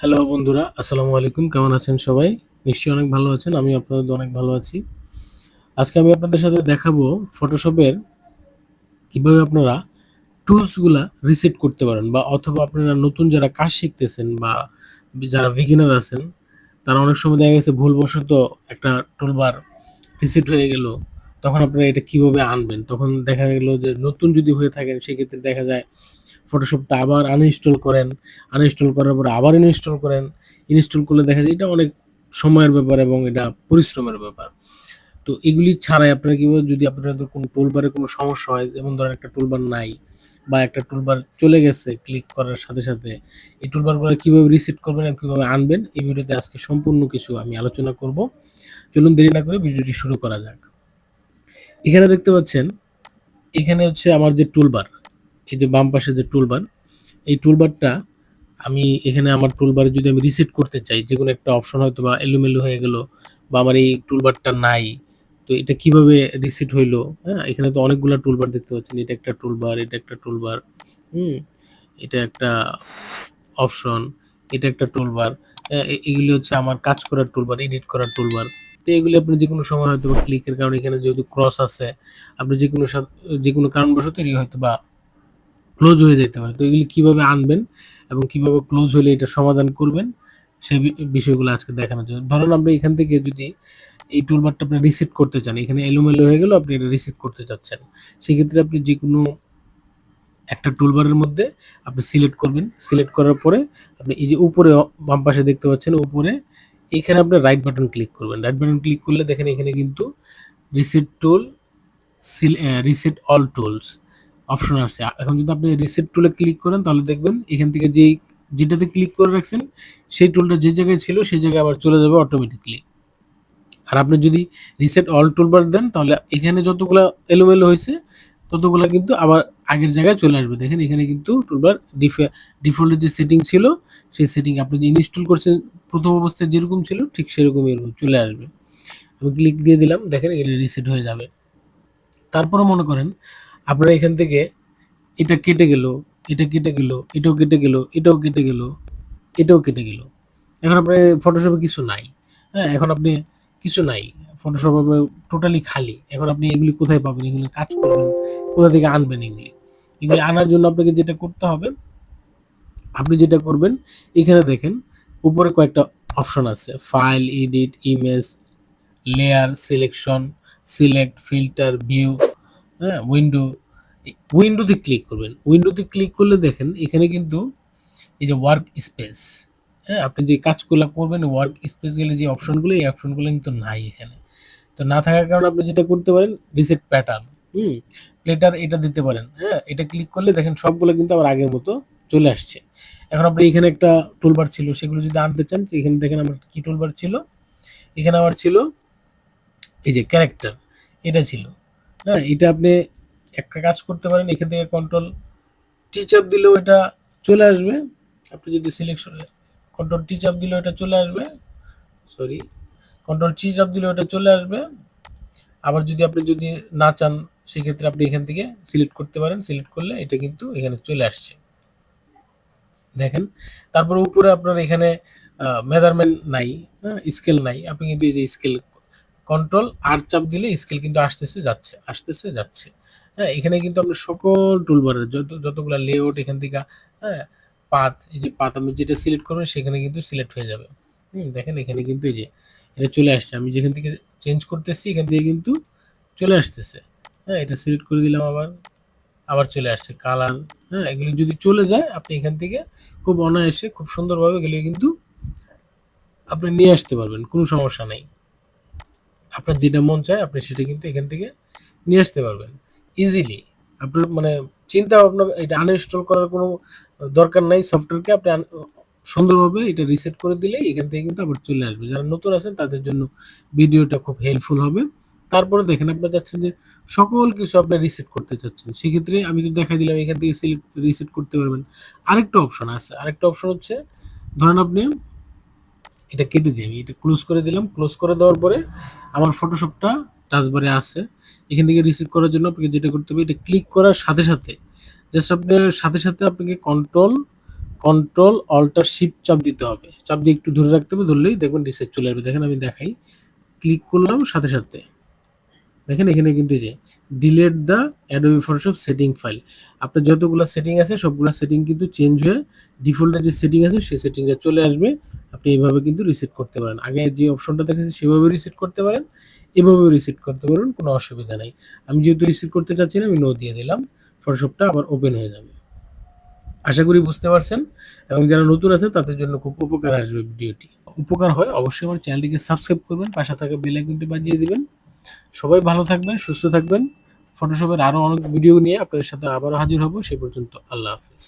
Hello বন্ধুরা, আসসালামু আলাইকুম। কেমন আছেন সবাই? নিশ্চয়ই অনেক ভালো আছেন। আমি আপনাদের অনেক ভালো আছি। আজকে আমি আপনাদের সাথে দেখাবো ফটোশপের কিভাবে আপনারা টুলসগুলা রিসেট করতে পারেন বা অথবা আপনারা নতুন যারা কাজ শিখতেছেন বা যারা বিগিনার আছেন, তারা অনেক সময় দেখা গেছে ভুলবশত একটা টুলবার রিসেট হয়ে গেল। তখন আপনারা এটা কিভাবে আনবেন? তখন দেখা গেল যে নতুন যদি হয়ে থাকেন সেক্ষেত্রে দেখা যায় ফটোশপটা আবার আনইনস্টল করেন। আনইনস্টল করার পরে আবার ইনস্টল করেন। ইনস্টল করলে দেখা যায় এটা অনেক সময়ের ব্যাপার এবং এটা পরিশ্রমের ব্যাপার। তো এগুলি ছাড়াই আপনারা কিভাবে যদি আপনাদের কোনো টুলবারে কোনো সমস্যা হয়, যেমন ধরেন একটা টুলবার নাই বা একটা টুলবার চলে গেছে ক্লিক করার সাথে, সাথে এই টুলবারগুলো কিভাবে রিসেট করবেন এবং কিভাবে আনবেন এই ভিডিওতে আজকে সম্পূর্ণ কিছু আমি আলোচনা করব। চলুন দেরি না করে ভিডিওটি শুরু করা যাক। এখানে দেখতে পাচ্ছেন, এখানে হচ্ছে আমার যে টুলবার, এই যে বাম পাশে যে টুলবার, এই টুলবারটা আমি এখানে আমার টুলবারে যদি আমি রিসেট করতে চাই, যেকোনো একটা অপশন হয়তো বা এলোমেলো হয়ে গেল বা আমার এই টুলবারটা নাই, তো এটা কিভাবে রিসেট হইলো? হ্যাঁ, এখানে তো অনেকগুলা টুলবার দেখতে পাচ্ছেন। এটা একটা টুলবার, এটা একটা টুলবার, হুম? এটা একটা অপশন, এটা একটা টুলবার। এগুলি হচ্ছে আমার কাজ করার টুলবার, এডিট করার টুলবার। তো এগুলি আপনি যেকোনো সময় হয়তো বা ক্লিকের কারণে এখানে যেহেতু ক্রস আছে, আপনি যেকোনো কারণবশত এটি হয়তোবা ক্লোজ হয়ে যেতে পারে। তো এগুলি কিভাবে আনবেন এবং কিভাবে ক্লোজ হলে এটা সমাধান করবেন সেই বিষয়গুলো আজকে দেখানোর জন্য। ধরুন আমরা এখান থেকে যদি এই টুলবারটা আপনি রিসেট করতে চান, এখানে এলোমেলো হয়ে গেল, আপনি এটা রিসেট করতে চাচ্ছেন। সেক্ষেত্রে আপনি যেকোনো একটা টুলবারের মধ্যে আপনি সিলেক্ট করবেন। সিলেক্ট করার পরে আপনি এই যে উপরে বাম পাশে দেখতে পাচ্ছেন উপরে, এখানে আপনি রাইট বাটন ক্লিক করবেন। রাইট বাটন ক্লিক করলে দেখেন এখানে কিন্তু রিসেট টুল, রিসেট অল টুলস অপশন আছে। এখন যদি আপনি রিসেট টুলে ক্লিক করেন তাহলে দেখবেন এখান থেকে যেটাতে ক্লিক করে রাখছেন সেই টুলটা যে জায়গায় ছিল সেই জায়গায় আবার চলে যাবে অটোমেটিকলি। আর আপনি যদি রিসেট অল টুলবার দেন তাহলে এখানে যতগুলা এলোমেলো হয়েছে ততগুলা কিন্তু আবার আগের জায়গায় চলে আসবে। দেখেন এখানে কিন্তু টুলবার ডিফল্টের যে সেটিং ছিল সেই সেটিং আপনি যে ইনস্টল করছেন প্রথম অবস্থায় যেরকম ছিল ঠিক সেরকমই এরকম চলে আসবে। আমি ক্লিক দিয়ে দিলাম, দেখেন এটা রিসেট হয়ে যাবে। তারপরে মনে করেন আপনারা এখান থেকে এটা কেটে গেল, এটা কেটে গেল, এটাও কেটে গেল, এটাও কেটে গেল, এটাও কেটে গেল। এখন আপনার ফটোশপে কিছু নাই। হ্যাঁ, এখন আপনি কিছু নাই। ফটোশপ টোটালি খালি। এখন আপনি এগুলি কোথায় পাবেন? এগুলি কাজ করবেন, কোথা থেকে আনবেন এগুলি? এগুলি আনার জন্য আপনাকে যেটা করতে হবে, আপনি যেটা করবেন এখানে দেখেন উপরে কয়েকটা অপশন আছে। File, edit, image, layer, selection, select, filter, view, হ্যাঁ, উইন্ডোতে ক্লিক করবেন। উইন্ডোতে ক্লিক করলে দেখেন এখানে কিন্তু এই যে ওয়ার্ক স্পেস, হ্যাঁ, আপনি যে কাজগুলো করবেন ওয়ার্ক স্পেস গেলে যে অপশনগুলো এই অপশনগুলো কিন্তু নাই এখানে। তো না থাকার কারণে আপনি যেটা করতে পারেন রিসেট প্যাটার্ন, হুম, প্লেটার এটা দিতে পারেন। হ্যাঁ, এটা ক্লিক করলে দেখেন সবগুলো কিন্তু আবার আগের মতো চলে আসছে। এখন আপনি এখানে একটা টুলবার ছিল সেগুলো যদি আনতে চান, এখানে দেখেন আমার কি টুলবার ছিল, এখানে আমার ছিল এই যে ক্যারেক্টার, এটা ছিল। হ্যাঁ, এটা আপনি একটা কাজ করতে পারেন, এখান থেকে কন্ট্রোল টি চাপ দিলেও এটা চলে আসবে। আপনি যদি সিলেকশন কন্ট্রোল টি চাপ দিলেও এটা চলে আসবে। সরি, কন্ট্রোল টি চাপ দিলেও এটা চলে আসবে। আবার যদি না চান সেক্ষেত্রে আপনি এখান থেকে সিলেক্ট করতে পারেন। সিলেক্ট করলে এটা কিন্তু এখানে চলে আসছে। দেখেন, তারপরে উপরে আপনার এখানে মেজারমেন্ট নাই, হ্যাঁ, স্কেল নাই। আপনি কিন্তু এই যে স্কেল কন্ট্রোল আর চাপ দিলে স্কেল কিন্তু আসতেছে যাচ্ছে, আসতেছে যাচ্ছে। হ্যাঁ, এখানে কিন্তু আপনি সকল টুলবারের যতগুলা লেআউট এখান থেকে, হ্যাঁ, পাথ, এই যে পাথ আমি যেটা সিলেক্ট করবেন সেখানে কিন্তু সিলেক্ট হয়ে যাবে। দেখেন এখানে কিন্তু এই যে এটা চলে আসছে। আমি যেখান থেকে চেঞ্জ করতেছি এখান থেকে কিন্তু চলে আসতেছে। হ্যাঁ, এটা সিলেক্ট করে দিলাম আবার, আবার চলে আসছে কালার। হ্যাঁ, এগুলো যদি চলে যায় আপনি এখান থেকে খুব অনায়াসে খুব সুন্দরভাবে এগুলো কিন্তু আপনি নিয়ে আসতে পারবেন, কোনো সমস্যা নাই। আপনার যেটা মন চায় আপনি সেটা কিন্তু এখান থেকে নিয়ে আসতে পারবেন ইজিলি। আপনার মানে চিন্তা ভাবনা এটা আনইনস্টল করার কোনো দরকার নাই। সফটওয়্যারকে আপনি সুন্দরভাবে এটা রিসেট করে দিলেই এখান থেকে কিন্তু আবার চলে আসবে। যারা নতুন আছেন তাদের জন্য ভিডিওটা খুব হেল্পফুল হবে। তারপরে দেখেন আপনার চাচ্ছেন যে সকল কিছু আপনি রিসেট করতে চাচ্ছেন, সেক্ষেত্রে আমি তো দেখাই দিলাম এখান থেকে রিসেট করতে পারবেন। আরেকটা অপশন আছে, আরেকটা অপশন হচ্ছে ধরেন আপনি এটা কেটে দিই, আমি এটা ক্লোজ করে দিলাম। ক্লোজ করে দেওয়ার পরে আমার ফটোশপটা টাচবারে আছে। এখান থেকে রিসিভ করার জন্য আপনাকে যেটা করতে হবে, এটা ক্লিক করার সাথে সাথে জাস্ট আপনার সাথে সাথে আপনাকে কন্ট্রোল কন্ট্রোল অল্টার শিফট চাপ দিতে হবে, চাপ দিয়ে একটু ধরে রাখতে হবে, ধরলেই দেখবেন রিসেট চলে আসবে। দেখেন আমি দেখাই, ক্লিক করলাম সাথে সাথে দেখেন এখানে কিন্তু যে delete the Adobe Photoshop setting file, আপনার যতগুলো সেটিং আছে সবগুলো সেটিং কিন্তু চেঞ্জ হয়ে ডিফল্টের যে সেটিং আছে সেই সেটিংটা চলে আসবে। আপনি এইভাবে কিন্তু রিসেট করতে পারেন, আগে যে অপশনটা দেখেছি সেভাবে রিসেট করতে পারেন, এভাবেও রিসেট করতে পারেন, কোনো অসুবিধা নেই। আমি যেহেতু রিসেট করতে চাচ্ছি না, আমি নো দিয়ে দিলাম, ফটোশপটা আবার ওপেন হয়ে যাবে। আশা করি বুঝতে পারছেন, এবং যারা নতুন আছে তাদের জন্য খুব উপকার আসবে ভিডিওটি। উপকার হয় অবশ্যই আমার চ্যানেলটিকে সাবস্ক্রাইব করবেন, পাশে থাকা বেল আইকনটি বাজিয়ে দিবেন। সবাই ভালো থাকবেন, সুস্থ থাকবেন। ফটোশপের আরো অনেক ভিডিও নিয়ে আপনাদের সাথে আবারও হাজির হব। সে পর্যন্ত আল্লাহ হাফেজ।